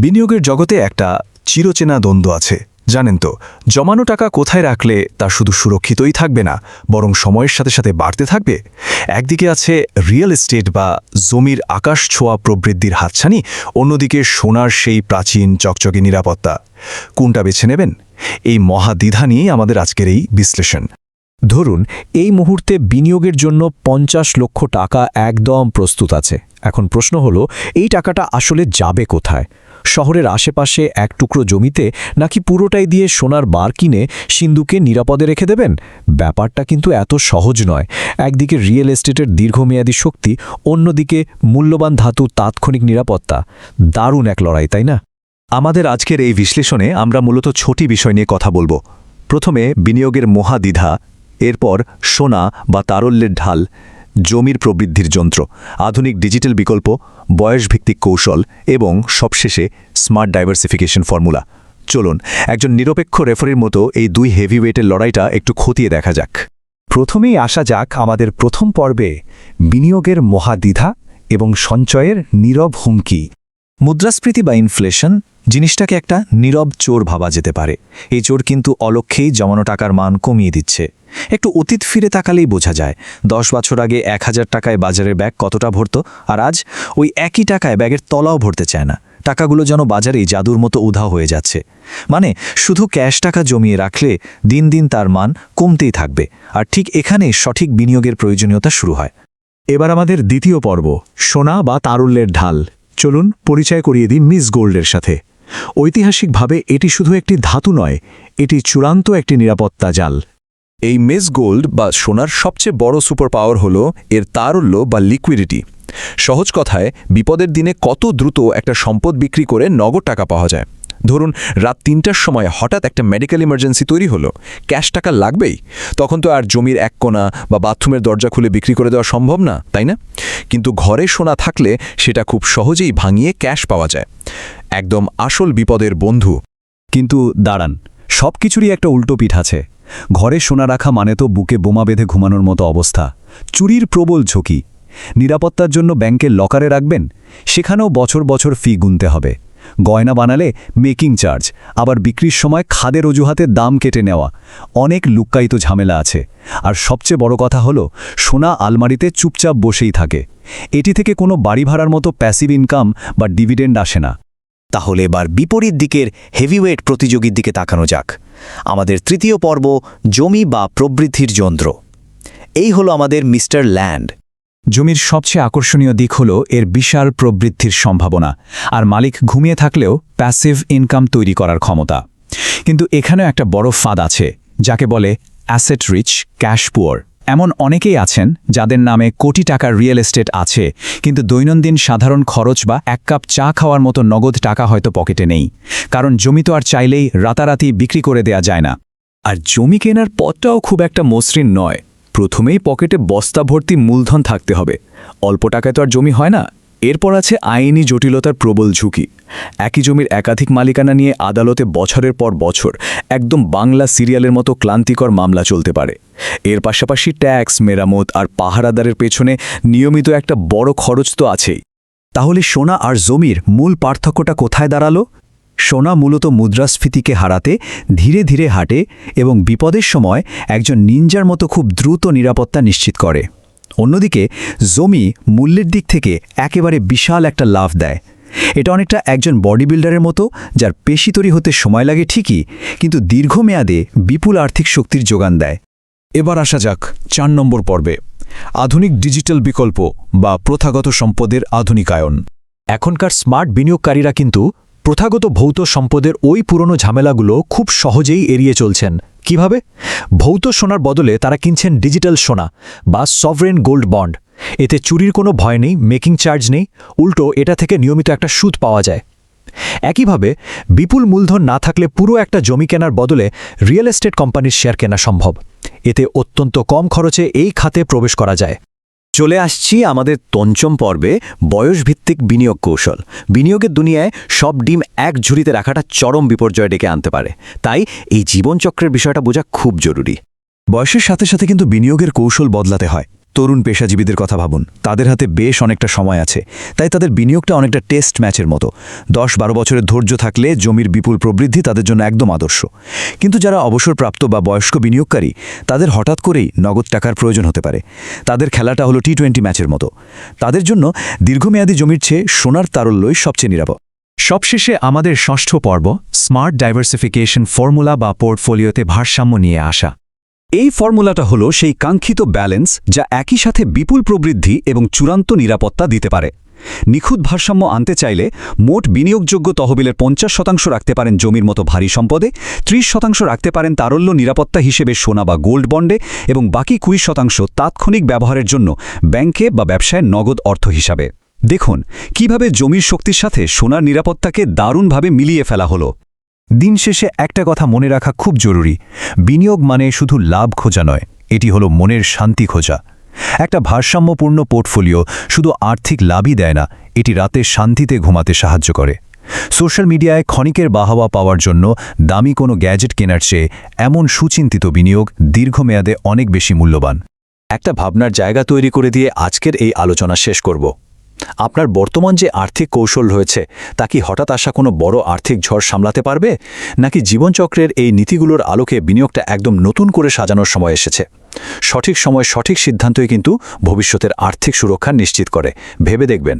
বিনিয়োগের জগতে একটা চিরচেনা দ্বন্দ্ব আছে, জানেন তো। জমানো টাকা কোথায় রাখলে তা শুধু সুরক্ষিতই থাকবে না, বরং সময়ের সাথে সাথে বাড়তে থাকবে। একদিকে আছে রিয়েল এস্টেট বা জমির আকাশ ছোঁয়া প্রবৃদ্ধির হাতছানি, অন্যদিকে সোনার সেই প্রাচীন চকচকে নিরাপত্তা। কোনটা বেছে নেবেন? এই মহাদ্বিধা নিয়েই আমাদের আজকের এই বিশ্লেষণ। ধরুন এই মুহূর্তে বিনিয়োগের জন্য 50 লক্ষ টাকা একদম প্রস্তুত আছে। এখন প্রশ্ন হলো, এই টাকাটা আসলে যাবে কোথায়? শহরের আশেপাশে এক টুকরো জমিতে, নাকি পুরোটাই দিয়ে সোনার বার কিনে সিন্ধুকে নিরাপদে রেখে দেবেন? ব্যাপারটা কিন্তু এত সহজ নয়। একদিকে রিয়েল এস্টেটের দীর্ঘমেয়াদী শক্তি, অন্যদিকে মূল্যবান ধাতুর তাৎক্ষণিক নিরাপত্তা। দারুণ এক লড়াই, তাই না? আমাদের আজকের এই বিশ্লেষণে আমরা মূলত ছোটি বিষয় নিয়ে কথা বলবো। প্রথমে বিনিয়োগের মহাদ্বিধা, এরপর সোনা বা তারল্যের ঢাল, জমির প্রবৃদ্ধির যন্ত্র, আধুনিক ডিজিটাল বিকল্প, বয়সভিত্তিক কৌশল এবং সবশেষে স্মার্ট ডাইভার্সিফিকেশন ফর্মুলা। চলুন একজন নিরপেক্ষ রেফারির মতো এই দুই হেভিওয়েটের লড়াইটা একটু খতিয়ে দেখা যাক। প্রথমেই আসা যাক আমাদের প্রথম পর্বে, বিনিয়োগের মহাদ্বিধা এবং সঞ্চয়ের নীরব হুমকি। মুদ্রাস্ফীতি বা ইনফ্লেশন জিনিসটাকে একটা নীরব চোর ভাবা যেতে পারে। এই চোর কিন্তু অলক্ষ্যেই জমানো টাকার মান কমিয়ে দিচ্ছে। একটু অতীত ফিরে তাকালেই বোঝা যায়, 10 বছর আগে 1000 টাকায় বাজারের ব্যাগ কতটা ভরত, আর আজ ওই একই টাকায় ব্যাগের তলাও ভরতে চায় না। টাকাগুলো যেন বাজারেই জাদুর মতো উধাও হয়ে যাচ্ছে। মানে শুধু ক্যাশ টাকা জমিয়ে রাখলে দিন দিন তার মান কমতেই থাকবে। আর ঠিক এখানেই সঠিক বিনিয়োগের প্রয়োজনীয়তা শুরু হয়। এবার আমাদের দ্বিতীয় পর্ব, সোনা বা তারল্যের ঢাল। চলুন পরিচয় করিয়ে দিই মিস গোল্ডের সাথে। ঐতিহাসিকভাবে এটি শুধু একটি ধাতু নয়, এটি চূড়ান্ত একটি নিরাপত্তা জাল। এই মেস গোল্ড বা সোনার সবচেয়ে বড় সুপার পাওয়ার হলো এর তারল্য বা লিকুইডিটি। সহজ কথায়, বিপদের দিনে কত দ্রুত একটা সম্পদ বিক্রি করে নগদ টাকা পাওয়া যায়। ধরুন রাত 3টার সময় হঠাৎ একটা মেডিকেল ইমার্জেন্সি তৈরি হলো, ক্যাশ টাকা লাগবেই। তখন তো আর জমির এক কোণা বা বাথরুমের দরজা খুলে বিক্রি করে দেওয়া সম্ভব না, তাই না? কিন্তু ঘরে সোনা থাকলে সেটা খুব সহজেই ভাঙিয়ে ক্যাশ পাওয়া যায়। একদম আসল বিপদের বন্ধু। কিন্তু দাঁড়ান, সব কিছুরই একটা উল্টো পিঠ আছে। ঘরে সোনা রাখা মানে তো বুকে বোমা বেঁধে ঘুমানোর মতো অবস্থা। চুরির প্রবল ঝুঁকি। নিরাপত্তার জন্য ব্যাংকের লকারে রাখবেন, সেখানেও বছর বছর ফি গুনতে হবে। গয়না বানালে মেকিং চার্জ, আবার বিক্রির সময় খাদের অজুহাতে দাম কেটে নেওয়া। অনেক লুক্কায়িত ঝামেলা আছে। আর সবচেয়ে বড় কথা হলো, সোনা আলমারিতে চুপচাপ বসেই থাকে। এটি থেকে কোনো বাড়ি ভাড়ার মতো প্যাসিভ ইনকাম বা ডিভিডেন্ড আসে না। তাহলে এবার বিপরীত দিকের হেভিওয়েট প্রতিযোগীর দিকে তাকানো যাক। আমাদের তৃতীয় পর্ব, জমি বা প্রবৃদ্ধির যন্ত্র। এই হলো আমাদের মিস্টার ল্যান্ড। জমির সবচেয়ে আকর্ষণীয় দিক হল এর বিশাল প্রবৃদ্ধির সম্ভাবনা, আর মালিক ঘুমিয়ে থাকলেও প্যাসিভ ইনকাম তৈরি করার ক্ষমতা। কিন্তু এখানেও একটা বড় ফাঁদ আছে, যাকে বলে অ্যাসেট রিচ ক্যাশ পুয়ার। এমন অনেকেই আছেন যাদের নামে কোটি টাকার রিয়েল এস্টেট আছে, কিন্তু দৈনন্দিন সাধারণ খরচ বা এক কাপ চা খাওয়ার মতো নগদ টাকা হয়তো পকেটে নেই। কারণ জমি তো আর চাইলেই রাতারাতি বিক্রি করে দেয়া যায় না। আর জমি কেনার পথটাও খুব একটা মসৃণ নয়। প্রথমেই পকেটে বস্তা ভর্তি মূলধন থাকতে হবে। অল্প টাকায় তো আর জমি হয় না। এরপর আছে আইনি জটিলতার প্রবল ঝুঁকি। একই জমির একাধিক মালিকানা নিয়ে আদালতে বছরের পর বছর একদম বাংলা সিরিয়ালের মতো ক্লান্তিকর মামলা চলতে পারে। এর পাশাপাশি ট্যাক্স, মেরামত আর পাহারাদারের পেছনে নিয়মিত একটা বড় খরচ তো আছেই। তাহলে সোনা আর জমির মূল পার্থক্যটা কোথায় দাঁড়ালো? সোনা মূলত মুদ্রাস্ফীতিকে হারাতে ধীরে ধীরে হাঁটে এবং বিপদের সময় একজন নিনজার মতো খুব দ্রুত নিরাপত্তা নিশ্চিত করে। অন্যদিকে জমি মূল্যের দিক থেকে একেবারে বিশাল একটা লাভ দেয়। এটা অনেকটা একজন বডি বিল্ডারের মতো, যার পেশি তৈরি হতে সময় লাগে ঠিকই, কিন্তু দীর্ঘমেয়াদে বিপুল আর্থিক শক্তির যোগান দেয়। এবার আসা যাক 4 নম্বর পর্বে, আধুনিক ডিজিটাল বিকল্প বা প্রথাগত সম্পদের আধুনিকায়ন। এখনকার স্মার্ট বিনিয়োগকারীরা কিন্তু প্রথাগত ভৌত সম্পদের ওই পুরনো ঝামেলাগুলো খুব সহজেই এড়িয়ে চলছেন। কিভাবে? ভৌত সোনার বদলে তারা কিনছেন ডিজিটাল সোনা বা সভরেন গোল্ড বন্ড। এতে চুরির কোনো ভয় নেই, মেকিং চার্জ নেই, উল্টো এটা থেকে নিয়মিত একটা সুদ পাওয়া যায়। একইভাবে বিপুল মূলধন না থাকলে পুরো একটা জমি কেনার বদলে রিয়েল এস্টেট কোম্পানির শেয়ার কেনা সম্ভব। এতে অত্যন্ত কম খরচে এই খাতে প্রবেশ করা যায়। চলে আসছি আমাদের পঞ্চম পর্বে, বয়সভিত্তিক বিনিয়োগ কৌশল। বিনিয়োগের দুনিয়ায় সব ডিম এক ঝুড়িতে রাখাটা চরম বিপর্যয় ডেকে আনতে পারে। তাই এই জীবনচক্রের বিষয়টা বোঝা খুব জরুরি। বয়সের সাথে সাথে কিন্তু বিনিয়োগের কৌশল বদলাতে হয়। তরুণ পেশাজীবীদের কথা ভাবুন, তাদের হাতে বেশ অনেকটা সময় আছে, তাই তাদের বিনিয়োগটা অনেকটা টেস্ট ম্যাচের মতো। 10-12 বছরের ধৈর্য থাকলে জমির বিপুল প্রবৃদ্ধি তাদের জন্য একদম আদর্শ। কিন্তু যারা অবসরপ্রাপ্ত বা বয়স্ক বিনিয়োগকারী, তাদের হঠাৎ করেই নগদ টাকার প্রয়োজন হতে পারে। তাদের খেলাটা হলো টি-20 ম্যাচের মতো। তাদের জন্য দীর্ঘমেয়াদী জমির চেয়ে সোনার তারল্যই সবচেয়ে নিরাপদ। সবশেষে আমাদের ষষ্ঠ পর্ব, স্মার্ট ডাইভার্সিফিকেশন ফর্মুলা বা পোর্টফোলিওতে ভারসাম্য নিয়ে আসা। এই ফর্মুলাটা হলো সেই কাঙ্ক্ষিত ব্যালেন্স যা একই সাথে বিপুল প্রবৃদ্ধি এবং চূড়ান্ত নিরাপত্তা দিতে পারে। নিখুঁত ভারসাম্য আনতে চাইলে মোট বিনিয়োগযোগ্য তহবিলের 50% রাখতে পারেন জমির মতো ভারী সম্পদে, 30% রাখতে পারেন তারল্য নিরাপত্তা হিসেবে সোনা বা গোল্ড বন্ডে, এবং বাকি 20% তাৎক্ষণিক ব্যবহারের জন্য ব্যাংকে বা ব্যবসায় নগদ অর্থ হিসাবে। দেখুন কিভাবে জমির শক্তির সাথে সোনার নিরাপত্তাকে দারুণভাবে মিলিয়ে ফেলা হলো। দিন শেষে একটা কথা মনে রাখা খুব জরুরি, বিনিয়োগ মানে শুধু লাভ খোঁজা নয়, এটি হলো মনের শান্তি খোঁজা। একটা ভারসাম্যপূর্ণ পোর্টফোলিও শুধু আর্থিক লাভই দেয় না, এটি রাতে শান্তিতে ঘুমাতে সাহায্য করে। সোশ্যাল মিডিয়ায় ক্ষণিকের বাহবা পাওয়ার জন্য দামি কোনো গ্যাজেট কেনার চেয়ে এমন সুচিন্তিত বিনিয়োগ দীর্ঘমেয়াদে অনেক বেশি মূল্যবান। একটা ভাবনার জায়গা তৈরি করে দিয়ে আজকের এই আলোচনা শেষ করব। আপনার বর্তমান যে আর্থিক কৌশল রয়েছে তা কি হঠাৎ আসা কোনো বড় আর্থিক ঝড় সামলাতে পারবে, নাকি জীবনচক্রের এই নীতিগুলোর আলোকে বিনিয়োগটা একদম নতুন করে সাজানোর সময় এসেছে? সঠিক সময় সঠিক সিদ্ধান্তই কিন্তু ভবিষ্যতের আর্থিক সুরক্ষা নিশ্চিত করে। ভেবে দেখবেন।